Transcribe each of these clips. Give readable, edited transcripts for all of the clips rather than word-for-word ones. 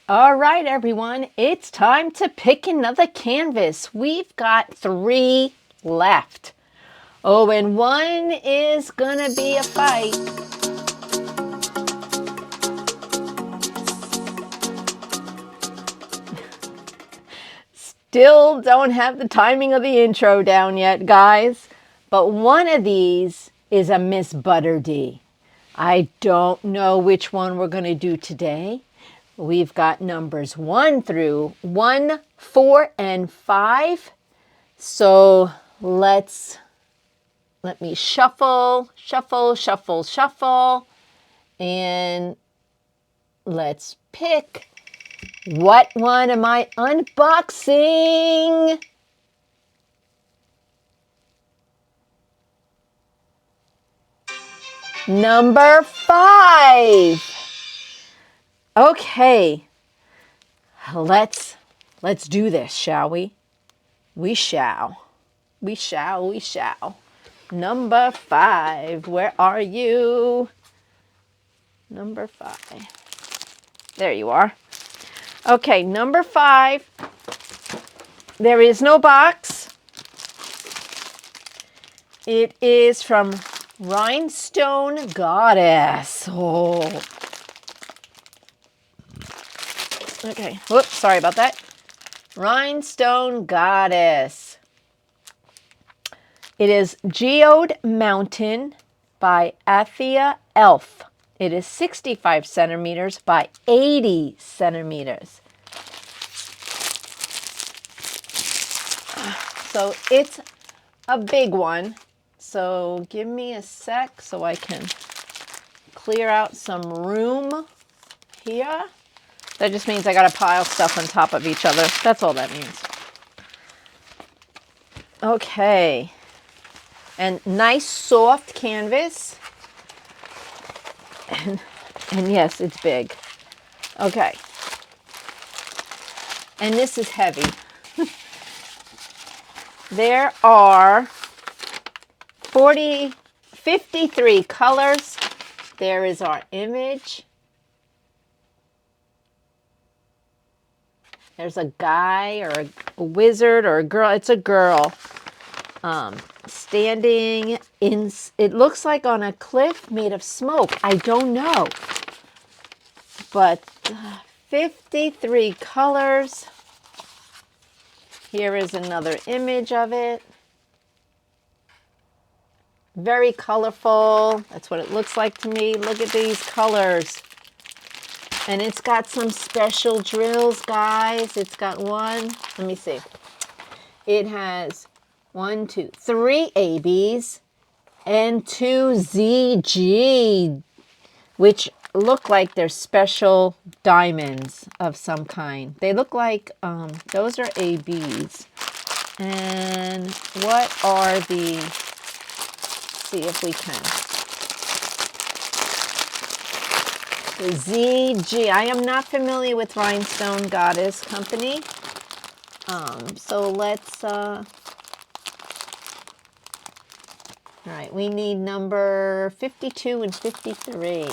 All right, everyone, it's time to pick another canvas. We've got 3 left. Oh, and one is gonna be a fight. Still don't have the timing of the intro down yet, guys. But one of these is a MrsbutterD. I don't know which one we're gonna do today. We've got numbers 1 through 1, 4, and 5. So let me shuffle, and let's pick. What one am I unboxing? Number 5. Okay, let's do this, shall we? We shall. Number 5, where are you? Number 5. There you are. Okay, number 5. There is no box. It is from Rhinestone Goddess. Oh. Okay, whoops, sorry about that. Rhinestone Goddess. It is Geode Mountain by Elf. It is 65 centimeters by 80 centimeters. So it's a big one. So give me a sec so I can clear out some room here. That just means I got to pile stuff on top of each other. That's all that means. Okay. And nice soft canvas. And yes, it's big. Okay. And this is heavy. There are 53 colors. There is our image. There's a guy or a wizard or a girl. It's a girl standing in, it looks like on a cliff made of smoke. I don't know. But 53 colors. Here is another image of it. Very colorful. That's what it looks like to me. Look at these colors. And it's got some special drills, guys. It's got one, let me see. It has 1, 2, 3 ABs and 2 ZG, which look like they're special diamonds of some kind. They look like, those are ABs. And what are the, let's see if we can. The ZG. I am not familiar with Rhinestone Goddess Company. So let's, all right, we need number 52 and 53.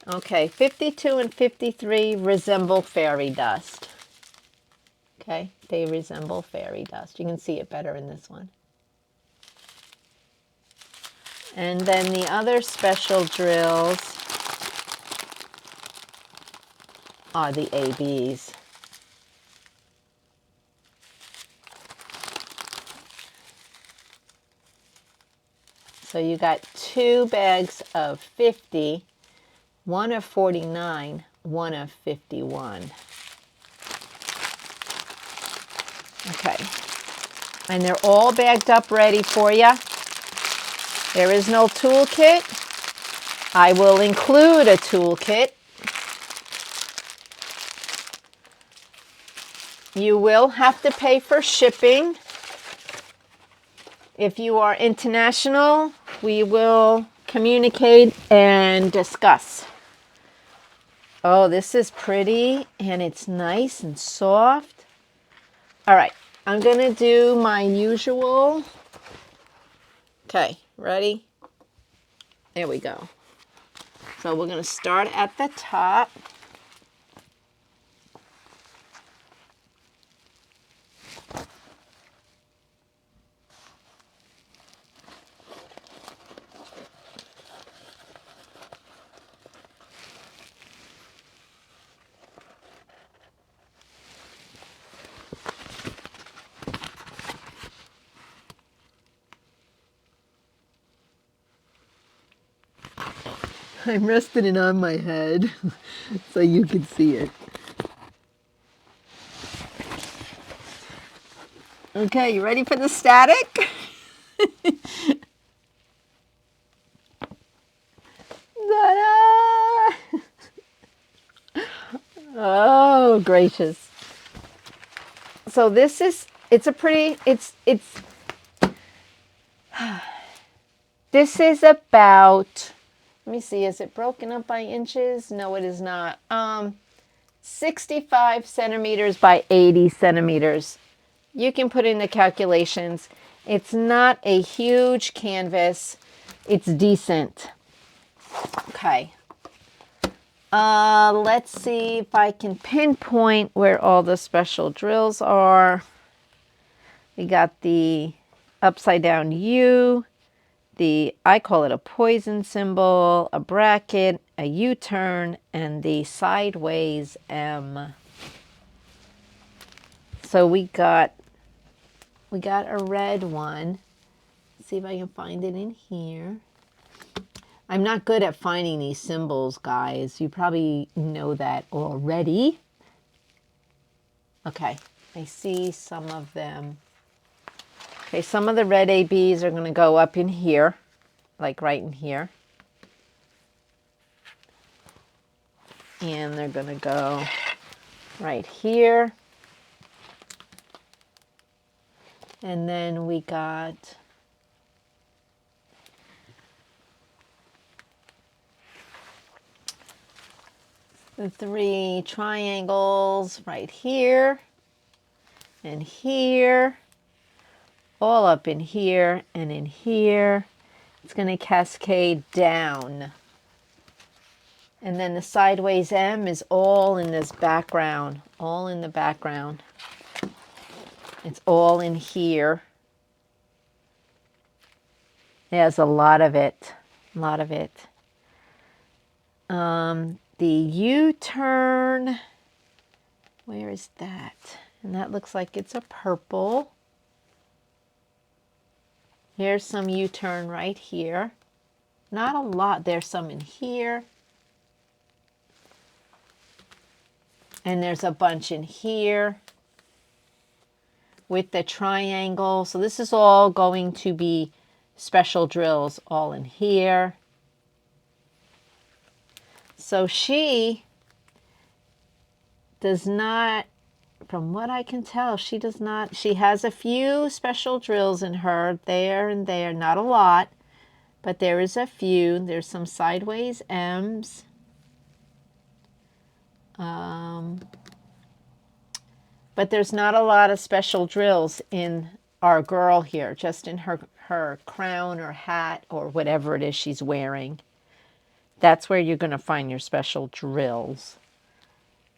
Okay, 52 and 53 resemble fairy dust. Okay, they resemble fairy dust. You can see it better in this one. And then the other special drills are the ABs. So you got 2 bags of 50, 1 of 49, 1 of 51. Okay. And they're all bagged up ready for you. There is no toolkit. I will include a toolkit. You will have to pay for shipping. If you are international, we will communicate and discuss. Oh, this is pretty and it's nice and soft. All right, I'm going to do my usual. Okay, ready? There we go. So we're going to start at the top. I'm resting it on my head so you can see it. Okay, you ready for the static? Ta-da! Oh, gracious. So this is, it's a pretty, this is about, let me see, is it broken up by inches? No, it is not. 65 centimeters by 80 centimeters. You can put in the calculations. It's not a huge canvas. It's decent. Okay. Let's see if I can pinpoint where all the special drills are. We got the upside down U, I call it a poison symbol, a bracket, a U-turn, and the sideways M. So we got a red one. Let's see if I can find it in here. I'm not good at finding these symbols, guys. You probably know that already. Okay, I see some of them. Okay, some of the red ABs are going to go up in here, like right in here. And they're going to go right here. And then we got the 3 triangles right here and here, all up in here and in here. It's going to cascade down. And then the sideways M is all in this background, all in the background. It's all in here. There's a lot of it, a lot of it. The U-turn, where is that? And that looks like it's a purple. Here's some U-turn right here. Not a lot. There's some in here. And there's a bunch in here with the triangle. So this is all going to be special drills all in here. So she does not, from what I can tell, she does not, she has a few special drills in her there and there, not a lot, but there is a few. There's some sideways M's. But there's not a lot of special drills in our girl here, just in her crown or hat or whatever it is she's wearing. That's where you're going to find your special drills.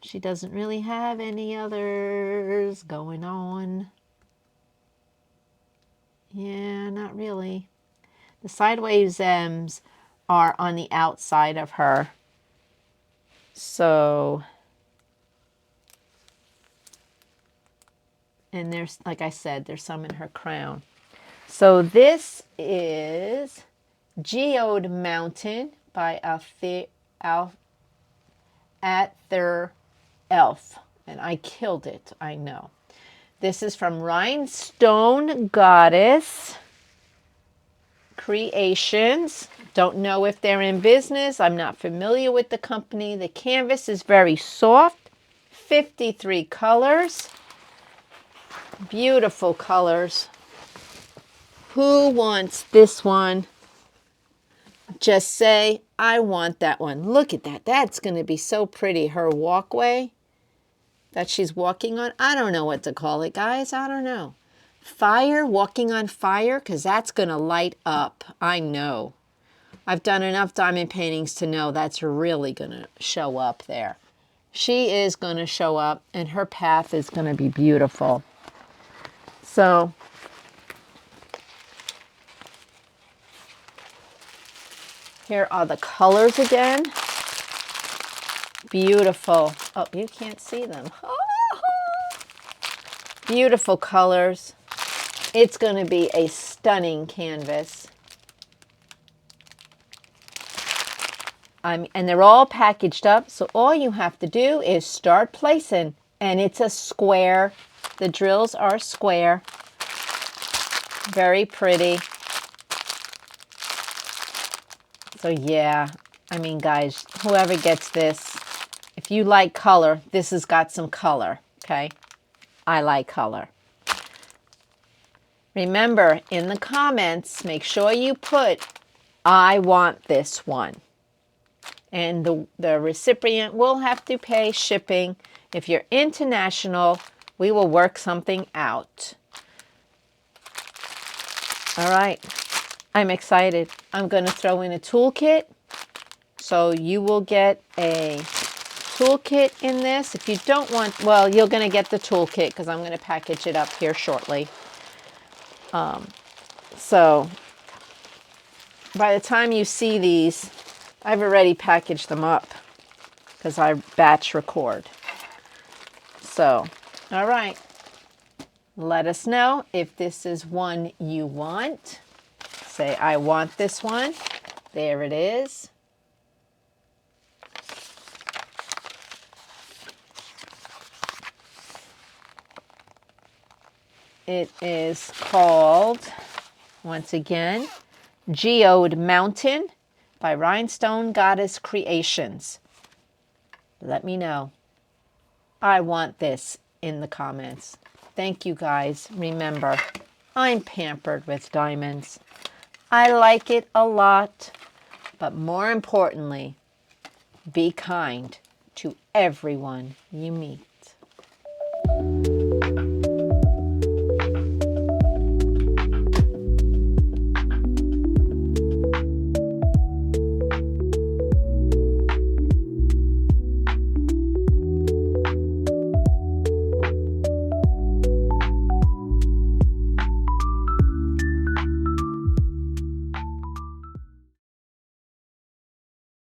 She doesn't really have any others going on. Yeah, not really. The sideways M's are on the outside of her. So, and there's, like I said, there's some in her crown. So this is Geode Mountain by Ather Elf. And I killed it, I know. This is from Rhinestone Goddess Creations. Don't know if they're in business. I'm not familiar with the company. The canvas is very soft. 53 colors. Beautiful colors. Who wants this one? Just say, I want that one. Look at that. That's going to be so pretty. Her walkway that she's walking on. I don't know what to call it, guys. I don't know. Fire, walking on fire, because that's going to light up. I know. I've done enough diamond paintings to know that's really going to show up there. She is going to show up, and her path is going to be beautiful. So here are the colors again. Beautiful. Oh, you can't see them. Beautiful colors. It's going to be a stunning canvas. And they're all packaged up, so all you have to do is start placing. And it's a square. The drills are square. Very pretty. So yeah, I mean, guys, whoever gets this, if you like color, this has got some color, okay? I like color. Remember, in the comments, make sure you put, I want this one. And the recipient will have to pay shipping. If you're international, we will work something out. All right. I'm excited. I'm going to throw in a toolkit. So you will get a toolkit in this. If you don't want, well, you're going to get the toolkit because I'm going to package it up here shortly. So by the time you see these, I've already packaged them up because I batch record. So, all right. Let us know if this is one you want. Say, I want this one. There it is. It is called, once again, Geode Mountain by Rhinestone Goddess Creations. Let me know. I want this in the comments. Thank you guys. Remember, I'm pampered with diamonds. I like it a lot, but more importantly, be kind to everyone you meet.